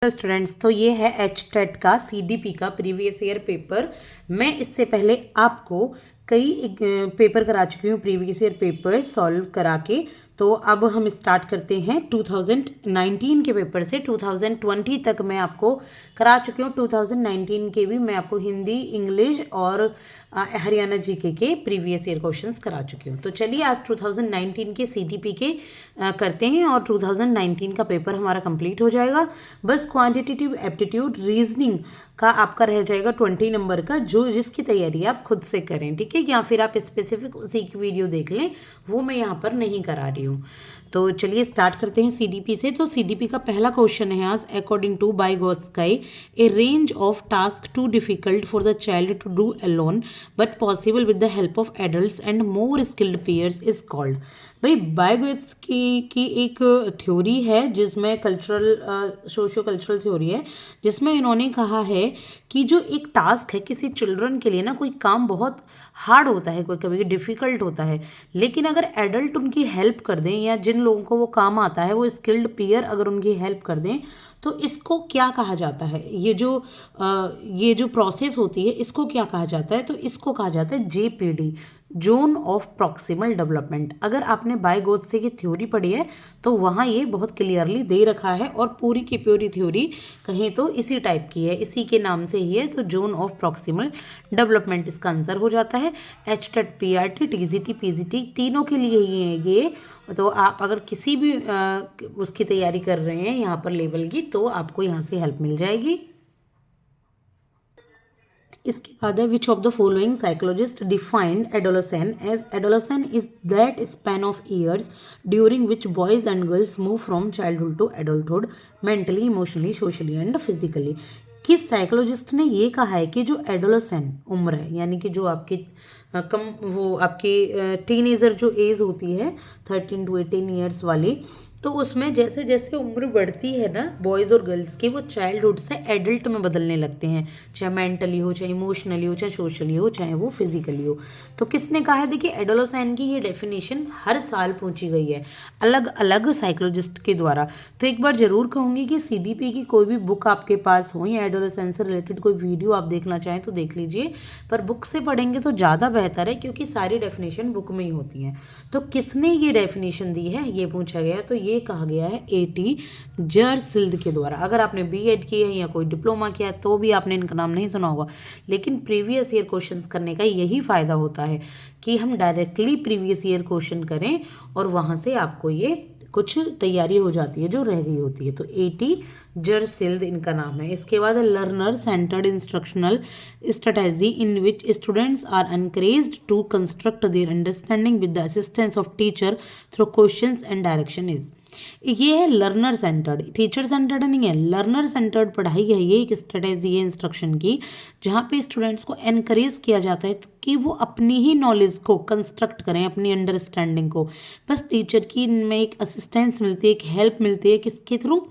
Hello students, तो ये है एचटेट का सीडीपी का प्रीवियस ईयर पेपर। मैं इससे पहले आपको कई पेपर करा चुकी हूँ, प्रीवियस ईयर पेपर सॉल्व करा के। तो अब हम स्टार्ट करते हैं 2019 के पेपर से। 2020 तक मैं आपको करा चुकी हूँ, 2019 के भी मैं आपको हिंदी, इंग्लिश और हरियाणा जीके के प्रीवियस ईयर क्वेश्चंस करा चुकी हूँ। तो चलिए आज 2019 के सीडीपी के करते हैं और 2019 का पेपर हमारा कंप्लीट हो जाएगा। बस क्वांटिटेटिव एप्टीट्यूड रीजनिंग का आपका रह जाएगा 20 नंबर का, जो जिसकी तैयारी आप खुद से करें, ठीक है, या फिर आप स्पेसिफिक उसी की वीडियो देख लें, वो मैं यहाँ पर नहीं करा रही हूँ। तो चलिए स्टार्ट करते हैं सीडीपी से। तो सीडीपी का पहला क्वेश्चन है आज, according to Vygotsky a range of task too difficult for the child to do alone but possible with the help of adults and more skilled peers is called. भाई Vygotsky की एक theory है जिसमें socio cultural theory है, जिसमें इन्होंने कहा है कि जो एक टास्क है किसी चिल्ड्रन के लिए ना, कोई काम बहुत हार्ड होता है, कोई कभी डिफ़िकल्ट होता है, लेकिन अगर एडल्ट उनकी हेल्प कर दें या जिन लोगों को वो काम आता है वो स्किल्ड पीयर अगर उनकी हेल्प कर दें, तो इसको क्या कहा जाता है? ये जो प्रोसेस होती है इसको क्या कहा जाता है? तो इसको कहा जाता है JPD, zone of proximal development. अगर आपने बाइगोत्स्की की थ्योरी पढ़ी है तो वहाँ ये बहुत क्लियरली दे रखा है, और पूरी की पूरी थ्योरी कहें तो इसी टाइप की है, इसी के नाम से ही है। तो जोन ऑफ प्रॉक्सिमल डेवलपमेंट इसका आंसर हो जाता है। एचटेट, पीआरटी, टीजीटी, पीजीटी तीनों के लिए ही है ये। तो आप अगर किसी भी उसकी तैयारी कर रहे हैं यहाँ पर लेवल की, तो आपको यहाँ से हेल्प मिल जाएगी। इसके बाद है, which of the following psychologist defined adolescence as adolescence is that span of years during which boys and girls move from childhood to adulthood mentally, emotionally, socially and physically. किस साइकोलॉजिस्ट ने ये कहा है कि जो एडोलसेंट उम्र है, यानी कि जो आपकी आपकी टीनेजर जो एज होती है 13 to 18 ईयर्स वाली, तो उसमें जैसे जैसे उम्र बढ़ती है ना बॉयज़ और गर्ल्स की, वो चाइल्डहुड से एडल्ट में बदलने लगते हैं, चाहे मेंटली हो, चाहे इमोशनली हो, चाहे सोशली हो, चाहे वो फिजिकली हो। तो किसने कहा है? देखिए, एडोलसेंट की ये डेफिनेशन हर साल पूछी गई है अलग अलग साइकोलॉजिस्ट के द्वारा। तो एक बार जरूर कहूँगी कि सीडीपी की कोई भी बुक आपके पास हो या एडोलसेंट से रिलेटेड कोई वीडियो आप देखना चाहें तो देख लीजिए, पर बुक से पढ़ेंगे तो ज़्यादा बेहतर है, क्योंकि सारी डेफिनेशन बुक में ही होती हैं। तो किसने ये डेफिनेशन दी है ये पूछा गया, तो ये कहा गया है एटी जर्सिल्ड के द्वारा। अगर आपने बीएड की है या कोई डिप्लोमा किया है तो भी आपने इनका नाम नहीं सुना होगा, लेकिन प्रीवियस ईयर क्वेश्चंस करने का यही फ़ायदा होता है कि हम डायरेक्टली प्रीवियस ईयर क्वेश्चन करें और वहाँ से आपको ये कुछ तैयारी हो जाती है जो रह गई होती है। तो एटी जर्सिल्ड इनका नाम है। इसके बाद learner centred instructional strategy in which students are encouraged to construct their understanding with the assistance of teacher through questions and direction is. ये है लर्नर सेंटर्ड, टीचर सेंटर्ड नहीं है, लर्नर सेंटर्ड पढ़ाई है। ये एक स्ट्रेटेजी है इंस्ट्रक्शन की, जहाँ पे स्टूडेंट्स को एनकरेज किया जाता है कि वो अपनी ही नॉलेज को कंस्ट्रक्ट करें, अपनी अंडरस्टैंडिंग को। बस टीचर की इनमें एक असिस्टेंस मिलती है, एक हेल्प मिलती है, किसके थ्रू?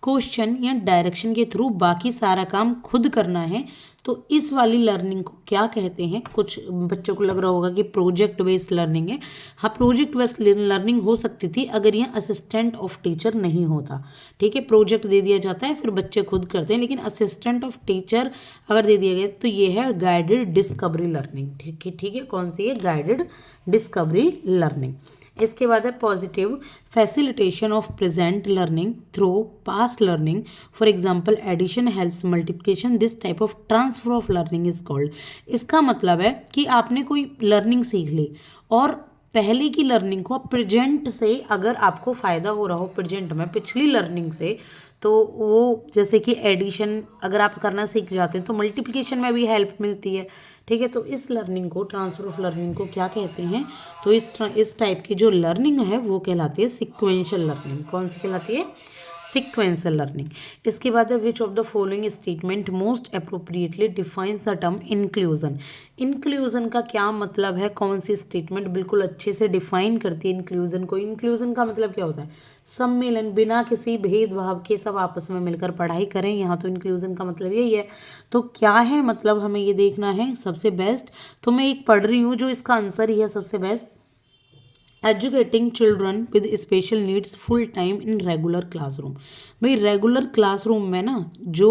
क्वेश्चन या डायरेक्शन के थ्रू। बाकी सारा काम खुद करना है। तो इस वाली लर्निंग को क्या कहते हैं? कुछ बच्चों को लग रहा होगा कि प्रोजेक्ट बेस्ड लर्निंग है। हाँ, प्रोजेक्ट बेस्ड लर्निंग हो सकती थी अगर यह असिस्टेंट ऑफ टीचर नहीं होता, ठीक है। प्रोजेक्ट दे दिया जाता है फिर बच्चे खुद करते हैं, लेकिन असिस्टेंट ऑफ टीचर अगर दे दिया गया तो ये है गाइडेड डिस्कवरी लर्निंग, ठीक है, ठीक है। कौन सी है? Guided discovery learning. इसके बाद है positive facilitation of present learning through past learning, for example addition helps multiplication, this type of transfer of learning is called. इसका मतलब है कि आपने कोई लर्निंग सीख ली और पहले की लर्निंग को प्रेजेंट से अगर आपको फ़ायदा हो रहा हो प्रेजेंट में पिछली लर्निंग से, तो वो जैसे कि एडिशन अगर आप करना सीख जाते हैं तो मल्टीप्लिकेशन में भी हेल्प मिलती है, ठीक है। तो इस लर्निंग को, ट्रांसफर ऑफ लर्निंग को क्या कहते हैं? तो इस टाइप की जो लर्निंग है वो कहलाती है सिक्वेंशियल लर्निंग। कौन सी कहलाती है? Sequential learning. इसके बाद है, which of the following statement most appropriately defines the term inclusion. Inclusion का क्या मतलब है? कौन सी स्टेटमेंट बिल्कुल अच्छे से डिफाइन करती है इंक्लूजन को? इंक्लूजन का मतलब क्या होता है? सम्मेलन, बिना किसी भेदभाव के सब आपस में मिलकर पढ़ाई करें। यहाँ तो इंक्लूजन का मतलब यही है। तो क्या है मतलब, हमें ये देखना है सबसे बेस्ट। तो मैं एक पढ़ रही हूँ जो इसका आंसर ही है सबसे best. Educating children with special needs full time in regular classroom. भाई रेगुलर क्लासरूम में ना जो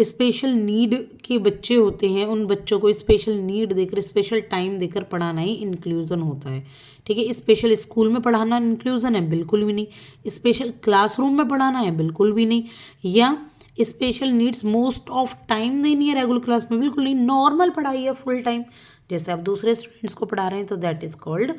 स्पेशल नीड के बच्चे होते हैं उन बच्चों को स्पेशल नीड देकर स्पेशल टाइम देकर पढ़ाना ही इंक्लूजन होता है। ठीक है, स्पेशल स्कूल में पढ़ाना इंक्लूजन है? बिल्कुल भी नहीं। स्पेशल क्लासरूम में पढ़ाना है? बिल्कुल भी नहीं। या special needs most of time देनी है रेगुलर क्लास में? बिल्कुल नहीं। नॉर्मल पढ़ाई है फुल टाइम, जैसे आप दूसरे स्टूडेंट्स को पढ़ा रहे हैं, तो दैट इज कॉल्ड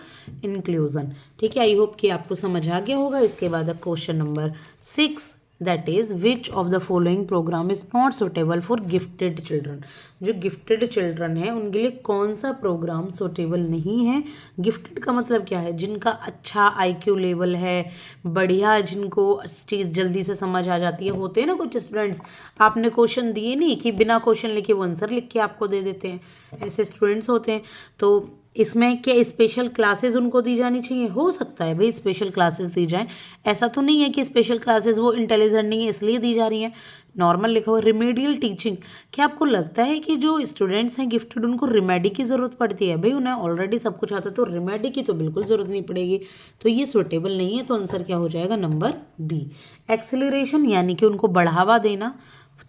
इंक्लूजन। ठीक है, आई होप कि आपको समझ आ गया होगा। इसके बाद question number 6, that is which of the following programme is not suitable for gifted children. जो गिफ्टेड चिल्ड्रन है उनके लिए कौन सा प्रोग्राम सुटेबल नहीं है? गिफ्टेड का मतलब क्या है? जिनका अच्छा IQ लेवल है, बढ़िया, जिनको चीज़ जल्दी से समझ आ जाती है। होते हैं ना कुछ स्टूडेंट्स, आपने क्वेश्चन दिए नहीं कि बिना क्वेश्चन लिखे वो आंसर लिख के आपको दे देते हैं, ऐसे स्टूडेंट्स होते हैं। तो इसमें क्या स्पेशल क्लासेस उनको दी जानी चाहिए? हो सकता है भाई स्पेशल क्लासेस दी जाएं, ऐसा तो नहीं है कि स्पेशल क्लासेस वो इंटेलिजेंट नहीं है इसलिए दी जा रही हैं। नॉर्मल लिखा हुआ रिमेडियल टीचिंग। क्या आपको लगता है कि जो स्टूडेंट्स हैं गिफ्टेड उनको रिमेडी की ज़रूरत पड़ती है? भाई उन्हें ऑलरेडी सब कुछ आता है, तो रिमेडी की तो बिल्कुल ज़रूरत नहीं पड़ेगी। तो ये सुटेबल नहीं है, तो आंसर क्या हो जाएगा? Number B. एक्सेलरेशन यानी कि उनको बढ़ावा देना,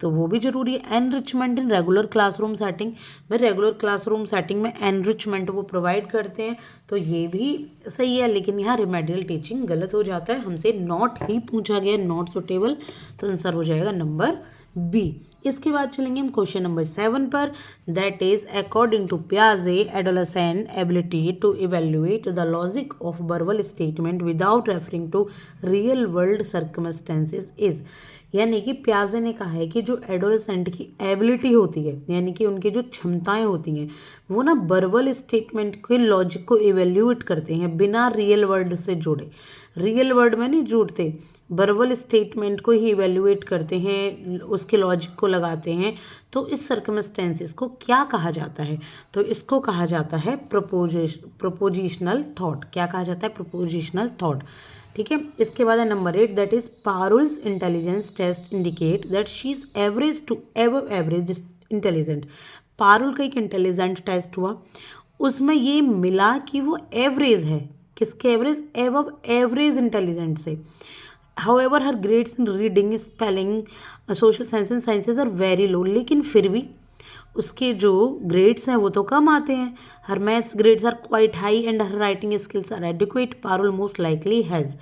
तो वो भी जरूरी है। Enrichment in regular classroom setting, भाई रेगुलर क्लासरूम सेटिंग में एनरिचमेंट वो प्रोवाइड करते हैं, तो ये भी सही है। लेकिन यहाँ रिमेडियल टीचिंग गलत हो जाता है, हमसे नॉट ही पूछा गया, नॉट सुटेबल, तो आंसर हो जाएगा नंबर बी। इसके बाद चलेंगे हम क्वेश्चन नंबर 7 पर, दैट इज अकॉर्डिंग टू पियाजे adolescent ability to evaluate the logic of verbal statement without referring to real world circumstances is. यानी कि पियाजे ने कहा है कि जो एडोलेसेंट की एबिलिटी होती है, यानी कि उनकी जो क्षमताएं होती हैं, वो ना वर्बल स्टेटमेंट के लॉजिक को इवेल्युएट करते हैं बिना रियल वर्ल्ड से जुड़े। रियल वर्ड में नहीं जुड़ते, वर्बल स्टेटमेंट को ही इवेल्युएट करते हैं, उसके लॉजिक को लगाते हैं। तो इस सर्कमस्टेंसेस को क्या कहा जाता है? तो इसको कहा जाता है प्रपोजिशनल थॉट। क्या कहा जाता है? Propositional thought. ठीक है, इसके बाद है number 8, that is Parul's intelligence test indicate that she is average to above average intelligent. Parul का एक इंटेलिजेंट टेस्ट हुआ, उसमें ये मिला कि वो एवरेज है। किसके एवरेज? एबव एवरेज इंटेलिजेंट से। However her grades in reading, spelling, social science and sciences are very low, लेकिन फिर भी उसके जो ग्रेड्स हैं वो तो कम आते हैं। Her maths grades are quite high and her writing skills are adequate, Parul most likely has.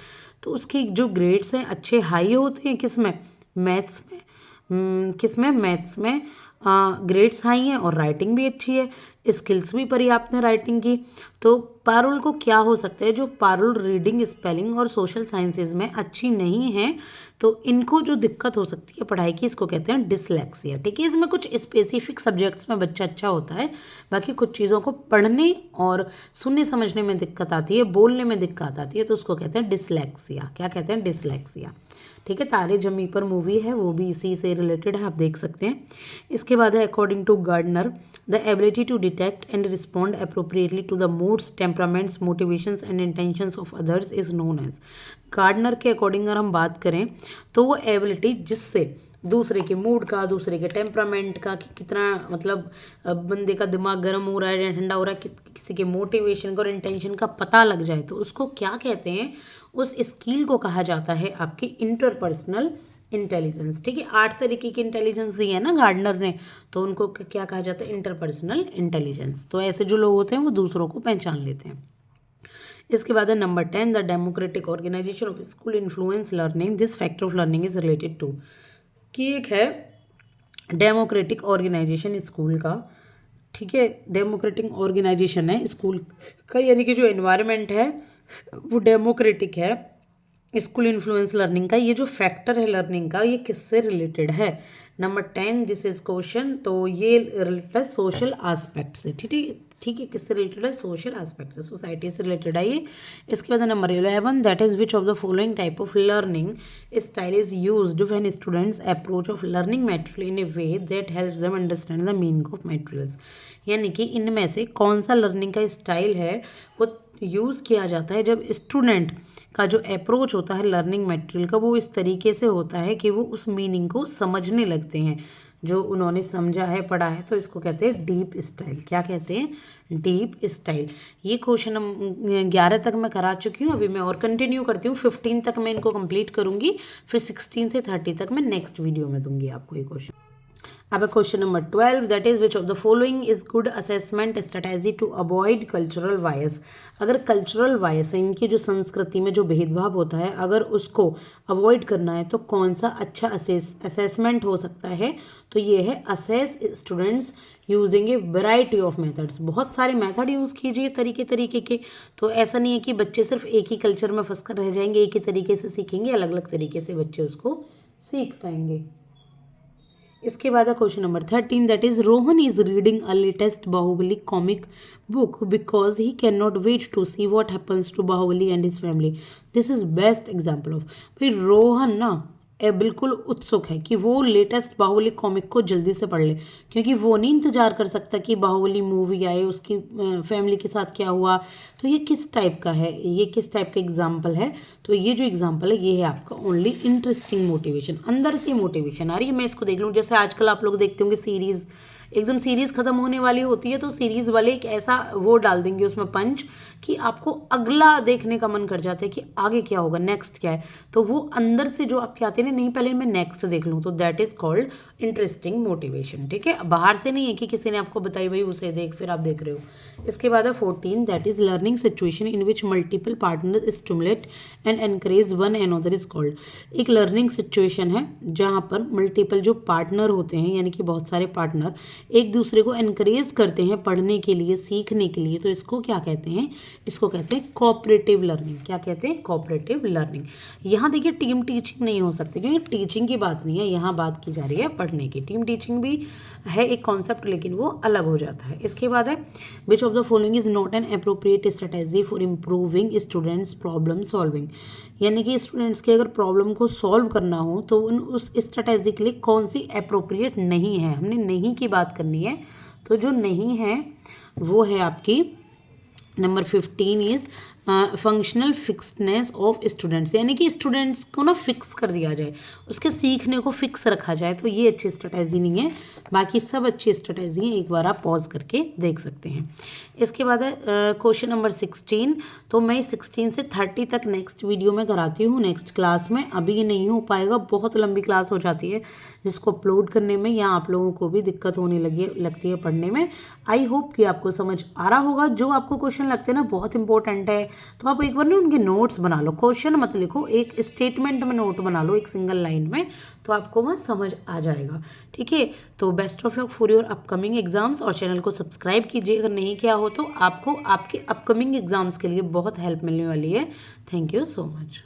तो उसके जो ग्रेड्स हैं अच्छे हाई होते हैं, किस में? मैथ्स में। किस में? मैथ्स में ग्रेड्स हाई हैं और राइटिंग भी अच्छी है, स्किल्स भी पर्याप्त है राइटिंग की। तो पारुल को क्या हो सकता है? जो पारुल रीडिंग, स्पेलिंग और सोशल साइंसेज में अच्छी नहीं है, तो इनको जो दिक्कत हो सकती है पढ़ाई की, इसको कहते हैं डिसलेक्सिया। ठीक है, इसमें कुछ स्पेसिफिक सब्जेक्ट्स में बच्चा अच्छा होता है, बाकी कुछ चीज़ों को पढ़ने और सुनने समझने में दिक्कत आती है, बोलने में दिक्कत आती है, तो उसको कहते हैं डिसलेक्सिया। क्या कहते हैं? डिसलेक्सिया। ठीक है, तारे जमी पर मूवी है, वो भी इसी से रिलेटेड है, आप देख सकते हैं। इसके बाद है according to Gardner the ability to detect and respond appropriately to the moods, temperaments, motivations and intentions of others is known as. Gardner के अकॉर्डिंग अगर हम बात करें तो वो एबिलिटी जिससे दूसरे के मूड का, दूसरे के टेम्परामेंट का, कि कितना मतलब बंदे का दिमाग गर्म हो रहा है या ठंडा हो रहा है, किसी के मोटिवेशन का और इंटेंशन का पता लग जाए, तो उसको क्या कहते हैं? उस स्किल को कहा जाता है आपकी इंटरपर्सनल इंटेलिजेंस। ठीक है, 8 तरीके की इंटेलिजेंस दी है ना गार्डनर ने, तो उनको क्या कहा जाता है? Interpersonal intelligence. तो ऐसे जो लोग होते हैं वो दूसरों को पहचान लेते हैं। इसके बाद है number 10, the democratic organisation of school influence learning, this factor of learning is related to. कि एक है डेमोक्रेटिक ऑर्गेनाइजेशन स्कूल का। ठीक है, डेमोक्रेटिक ऑर्गेनाइजेशन है स्कूल का, यानी कि जो एनवायरनमेंट है वो डेमोक्रेटिक है। स्कूल इन्फ्लुएंस लर्निंग का ये जो फैक्टर है लर्निंग का, ये किससे रिलेटेड है? नंबर 10, दिस इज क्वेश्चन, तो ये रिलेटेड है सोशल एस्पेक्ट से। ठीक है, ठीक है, किससे रिलेटेड है? सोशल एस्पेक्ट से, सोसाइटी से रिलेटेड है ये। इसके बाद number 11, that is which of the following type of learning style is used when students approach of learning material in A way that helps them understand the meaning of materials. यानी कि इनमें से कौन सा लर्निंग का style है वो use किया जाता है जब स्टूडेंट का जो अप्रोच होता है लर्निंग मटेरियल का वो इस तरीके से होता है कि वो उस मीनिंग को समझने लगते हैं जो उन्होंने समझा है पढ़ा है, तो इसको कहते हैं डीप स्टाइल। क्या कहते हैं? Deep style. ये क्वेश्चन 11 तक मैं करा चुकी हूँ, अभी मैं और कंटिन्यू करती हूँ। 15 तक मैं इनको कंप्लीट करूँगी, फिर 16 से 30 तक मैं नेक्स्ट वीडियो में दूंगी आपको ये क्वेश्चन। अब question number 12, that is which of the following is good assessment strategy to avoid cultural bias. अगर कल्चरल वायस है, इनकी जो संस्कृति में जो भेदभाव होता है, अगर उसको अवॉइड करना है तो कौन सा अच्छा असेसमेंट हो सकता है? तो ये है assess students using a variety of methods. बहुत सारे मेथड यूज़ कीजिए तरीके तरीके के। तो ऐसा नहीं है कि बच्चे सिर्फ एक ही कल्चर में फंस कर रह जाएंगे, एक ही तरीके से सीखेंगे, अलग अलग तरीके से बच्चे उसको सीख पाएंगे। इसके बाद है question number 13, that is Rohan is reading a latest Baahubali comic book because he can not wait to see what happens to Baahubali and his family. This is best example of. भाई रोहन ना बिल्कुल उत्सुक है कि वो लेटेस्ट बाहुबली कॉमिक को जल्दी से पढ़ ले, क्योंकि वो नहीं इंतजार कर सकता कि बाहुबली मूवी आए, उसकी फैमिली के साथ क्या हुआ। तो ये किस टाइप का है, ये किस टाइप का एग्जाम्पल है? तो ये जो एग्जाम्पल है ये है आपका ओनली इंटरेस्टिंग मोटिवेशन। अंदर से मोटिवेशन आ रही है, मैं इसको देख लूँ। जैसे आजकल आप लोग देखते होंगे सीरीज़, एकदम सीरीज़ ख़त्म होने वाली होती है तो सीरीज़ वाले एक ऐसा वो डाल देंगे उसमें पंच कि आपको अगला देखने का मन कर जाता है कि आगे क्या होगा, नेक्स्ट क्या है। तो वो अंदर से जो आपके आते हैं नहीं, पहले मैं नेक्स्ट देख लूँ, तो that is called interesting motivation. ठीक है, बाहर से नहीं है कि किसी ने आपको बताई भाई उसे देख, फिर आप देख रहे हो। इसके बाद है 14, that is learning situation in which multiple partner stimulate and encourage one another is called. एक लर्निंग सिचुएशन है जहाँ पर मल्टीपल जो पार्टनर होते हैं, यानी कि बहुत सारे पार्टनर एक दूसरे को एनकरेज करते हैं पढ़ने के लिए, सीखने के लिए, तो इसको क्या कहते हैं? इसको कहते हैं कोऑपरेटिव लर्निंग। क्या कहते हैं? Cooperative learning. यहाँ देखिए टीम टीचिंग नहीं हो सकती, क्योंकि टीचिंग की बात नहीं है, यहाँ बात की जा रही है पढ़ने की। टीम टीचिंग भी है एक कॉन्सेप्ट, लेकिन वो अलग हो जाता है। इसके बाद है which of the following is not an appropriate strategy for improving students problem solving. यानी कि स्टूडेंट्स के अगर प्रॉब्लम को सॉल्व करना हो तो उस स्ट्रेटेजी के लिए कौन सी अप्रोप्रिएट नहीं है। हमने नहीं की बात करनी है, तो जो नहीं है वो है आपकी number 15 is functional fixedness of students. यानी कि स्टूडेंट्स को ना फिक्स कर दिया जाए, उसके सीखने को फिक्स रखा जाए, तो ये अच्छी स्ट्रेटेजी नहीं है। बाकी सब अच्छी स्ट्रेटेजी हैं, एक बार आप पॉज करके देख सकते हैं। इसके बाद है क्वेश्चन नंबर 16। तो मैं 16 से 30 तक नेक्स्ट वीडियो में कराती हूँ, नेक्स्ट क्लास में। अभी नहीं हो पाएगा, बहुत लंबी क्लास हो जाती है जिसको अपलोड करने में, या आप लोगों को भी दिक्कत होने लगती है पढ़ने में। आई होप कि आपको समझ आ रहा होगा। जो आपको क्वेश्चन लगते हैं ना बहुत इंपॉर्टेंट है, तो आप एक बार ना उनके नोट्स बना लो। क्वेश्चन मत लिखो, एक स्टेटमेंट में नोट बना लो, एक सिंगल लाइन में, तो आपको वह समझ आ जाएगा। ठीक है, तो best of luck for your upcoming exams, और चैनल को सब्सक्राइब कीजिए अगर नहीं किया हो तो। आपको आपके अपकमिंग एग्जाम्स के लिए बहुत हेल्प मिलने वाली है। Thank you so much.